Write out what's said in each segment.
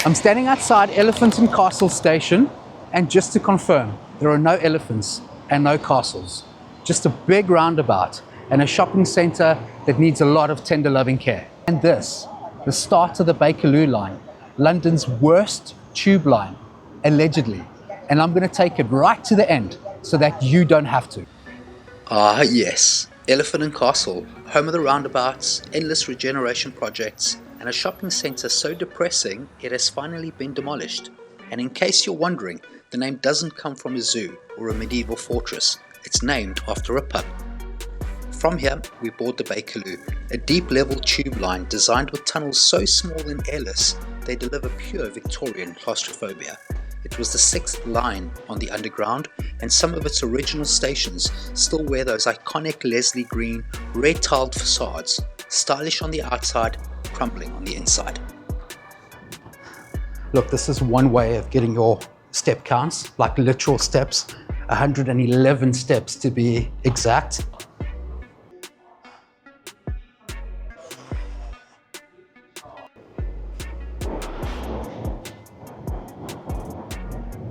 I'm standing outside Elephant and Castle Station, and just to confirm, there are no elephants and no castles. Just a big roundabout and a shopping centre that needs a lot of tender loving care. And this, the start of the Bakerloo line, London's worst tube line, allegedly. And I'm going to take it right to the end so that you don't have to. Ah yes, Elephant and Castle, home of the roundabouts, endless regeneration projects, and a shopping centre so depressing it has finally been demolished. And in case you're wondering, the name doesn't come from a zoo or a medieval fortress, it's named after a pub. From here, we board the Bakerloo, a deep level tube line designed with tunnels so small and airless, they deliver pure Victorian claustrophobia. It was the 6th line on the Underground, and some of its original stations still wear those iconic Leslie Green, red tiled facades, stylish on the outside, crumbling on the inside. Look, this is one way of getting your step counts, like literal steps, 111 steps to be exact.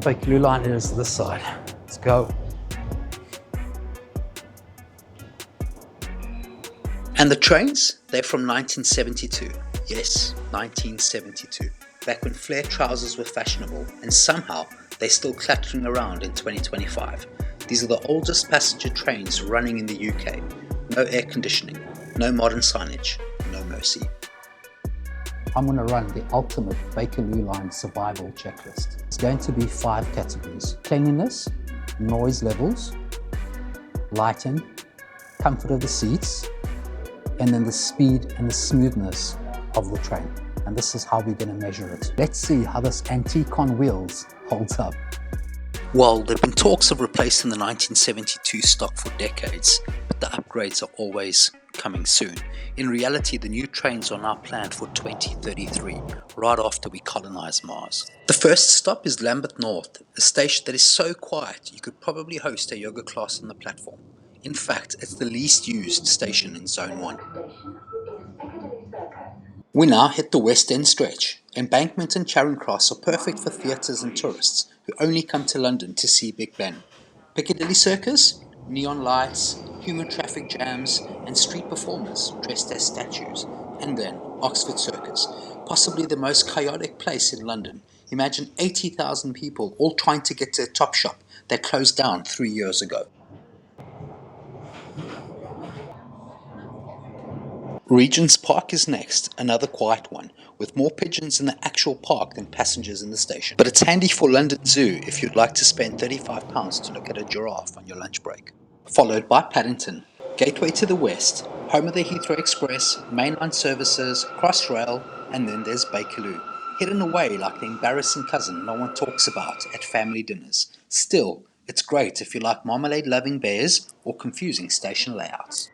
Bakerloo line is this side. Let's go. And the trains? They're from 1972. Yes, 1972. Back when flare trousers were fashionable, and somehow they're still clattering around in 2025. These are the oldest passenger trains running in the UK. No air conditioning, no modern signage, no mercy. I'm going to run the ultimate Bakerloo line survival checklist. It's going to be 5 categories: cleanliness, noise levels, lighting, comfort of the seats, and then the speed and the smoothness of the train. And this is how we're going to measure it. Let's see how this antique on wheels holds up. Well, there have been talks of replacing the 1972 stock for decades, but the upgrades are always coming soon. In reality, the new trains are now planned for 2033, right after we colonize Mars. The first stop is Lambeth North, a station that is so quiet you could probably host a yoga class on the platform. In fact, it's the least used station in Zone 1. We now hit the West End stretch. Embankment and Charing Cross are perfect for theatres and tourists who only come to London to see Big Ben. Piccadilly Circus? Neon lights, human traffic jams, and street performers dressed as statues. And then Oxford Circus, possibly the most chaotic place in London. Imagine 80,000 people all trying to get to a Topshop that closed down 3 years ago. Regent's Park is next, another quiet one, with more pigeons in the actual park than passengers in the station. But it's handy for London Zoo if you'd like to spend £35 to look at a giraffe on your lunch break. Followed by Paddington, gateway to the west, home of the Heathrow Express, mainline services, Crossrail, and then there's Bakerloo, hidden away like the embarrassing cousin no one talks about at family dinners. Still, it's great if you like marmalade-loving bears or confusing station layouts.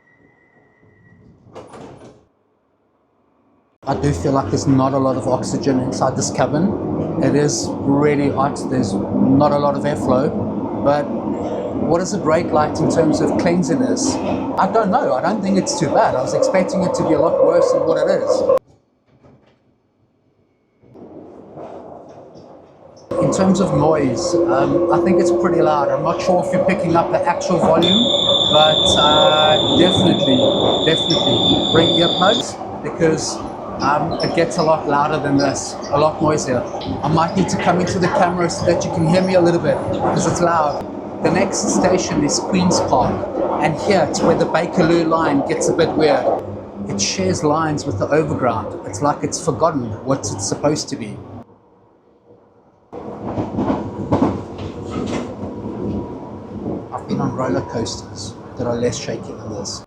I do feel like there's not a lot of oxygen inside this cabin. It is really hot, there's not a lot of airflow, but what does it rate like in terms of cleanliness? I don't know, I don't think it's too bad. I was expecting it to be a lot worse than what it is. In terms of noise, I think it's pretty loud. I'm not sure if you're picking up the actual volume, but definitely bring earplugs, because it gets a lot louder than this, a lot noisier. I might need to come into the camera so that you can hear me a little bit, because it's loud. The next station is Queen's Park, and here it's where the Bakerloo line gets a bit weird. It shares lines with the Overground. It's like it's forgotten what it's supposed to be. I've been on roller coasters that are less shaky than this.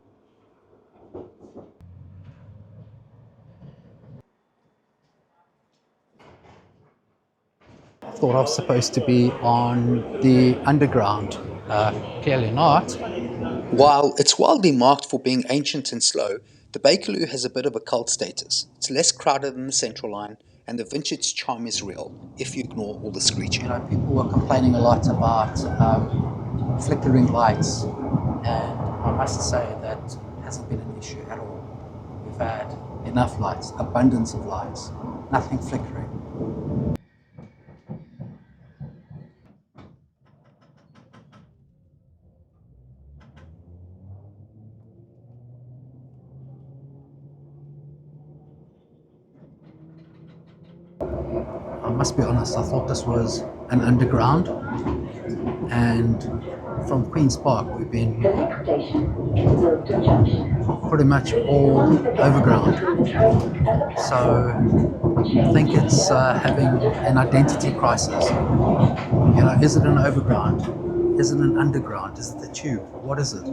Thought I was supposed to be on the Underground. Clearly not. While it's wildly marked for being ancient and slow, the Bakerloo has a bit of a cult status. It's less crowded than the Central Line, and the vintage charm is real, if you ignore all the screeching. You know, people were complaining a lot about flickering lights, and I must say that hasn't been an issue at all. We've had enough lights, abundance of lights, nothing flickering. I must be honest, I thought this was an underground, and from Queen's Park we've been pretty much all overground. So I think it's having an identity crisis. You know, is it an overground? Is it an underground? Is it the tube? What is it?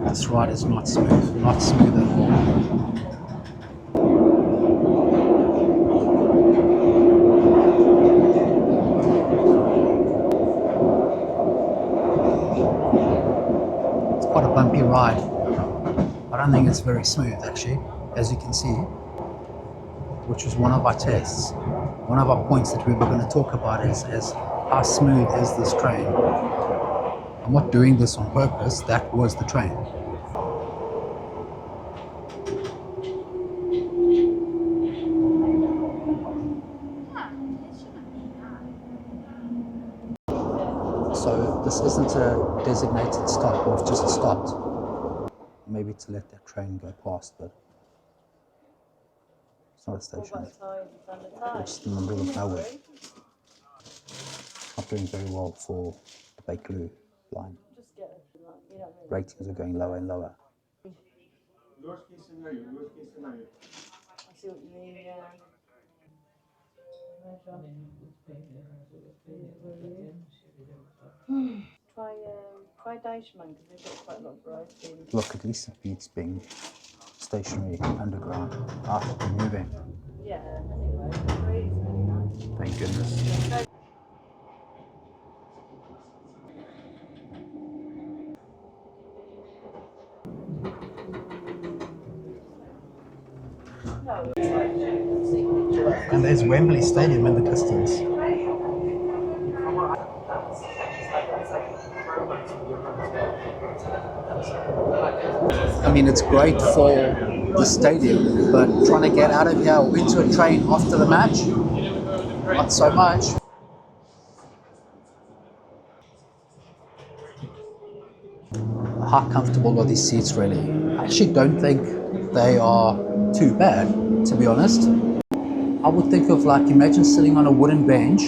This ride is not smooth at all. It's quite a bumpy ride. I don't think it's very smooth actually, as you can see, which was one of our tests. One of our points that we were going to talk about is how smooth is this train. I'm not doing this on purpose, that was the train. So this isn't a designated stop, we've just stopped. Maybe to let that train go past, but it's not a station. It's just in the middle of nowhere. Not doing very well for the Bakerloo line. Ratings are going lower and lower. Worst case scenario. I see what you mean, yeah. Try Deichmann, because they've got quite a lot of variety. Look, at least it beats being stationary underground, out and moving. Yeah, anyway, it's really nice. Thank goodness. And there's Wembley Stadium in the distance. I mean, it's great for the stadium, but trying to get out of here or into a train after the match, not so much. How comfortable are these seats really? I actually don't think they are too bad, to be honest. I would think of, like, imagine sitting on a wooden bench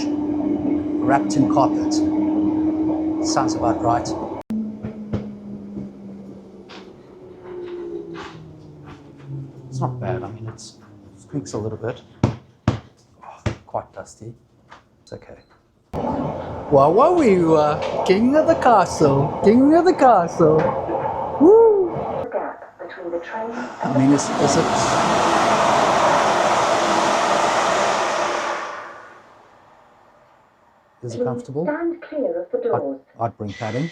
wrapped in carpet. Sounds about right. It's not bad. I mean, it squeaks a little bit. Oh, quite dusty. It's okay. Well, what were you, king of the castle? King of the castle. Woo! The gap between the train and I mean, is it? Is it comfortable? Stand clear of the doors. I'd bring padding.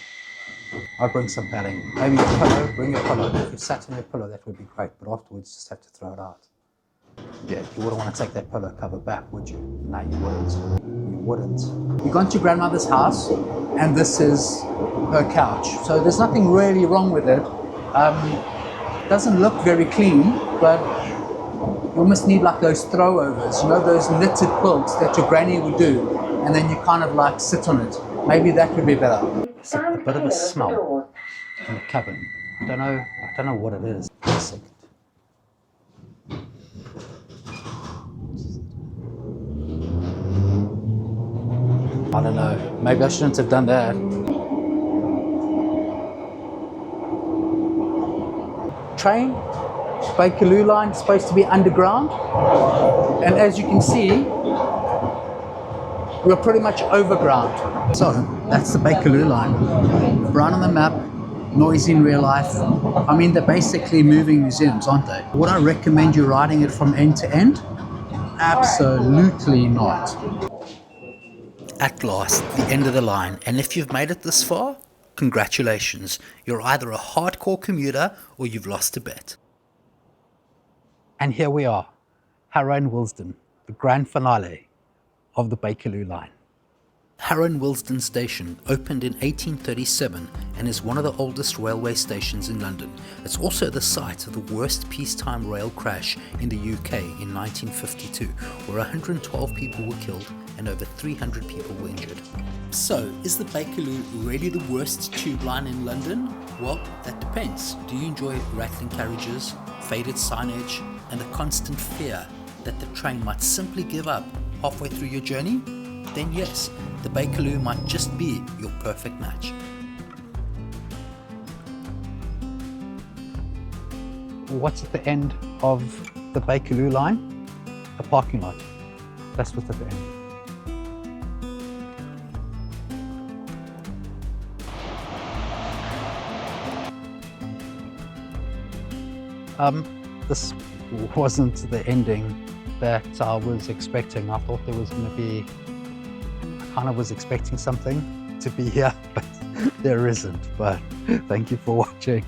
I'd bring some padding. Maybe a pillow. Bring your pillow. If you sat on your pillow, that would be great. But afterwards, just have to throw it out. Yeah, you wouldn't want to take that pillow cover back, would you? No, you wouldn't. You wouldn't. You've gone to grandmother's house, and this is her couch. So there's nothing really wrong with it. Doesn't look very clean, but you almost need like those throwovers, you know, those knitted quilts that your granny would do, and then you kind of like sit on it. Maybe that would be better. It's a bit of a smell in the cabin. I don't know what it is. Wait a second. I don't know. Maybe I shouldn't have done that. Train, Bakerloo line is supposed to be underground, and as you can see, we're pretty much overground. So that's the Bakerloo line. Brown on the map, noisy in real life. I mean, they're basically moving museums, aren't they? Would I recommend you riding it from end to end? Absolutely not. At last, the end of the line, and if you've made it this far, congratulations. You're either a hardcore commuter or you've lost a bet. And here we are, Harrow Wealdstone, the grand finale of the Bakerloo line. Harrow Wealdstone Station opened in 1837 and is one of the oldest railway stations in London. It's also the site of the worst peacetime rail crash in the UK in 1952, where 112 people were killed and over 300 people were injured. So, is the Bakerloo really the worst tube line in London? Well, that depends. Do you enjoy rattling carriages, faded signage, and a constant fear that the train might simply give up halfway through your journey? Then yes, the Bakerloo might just be your perfect match. What's at the end of the Bakerloo line? A parking lot. That's what's at the end. This wasn't the ending that I was expecting. I thought there was going to be, I kind of was expecting something to be here, but there isn't. But thank you for watching.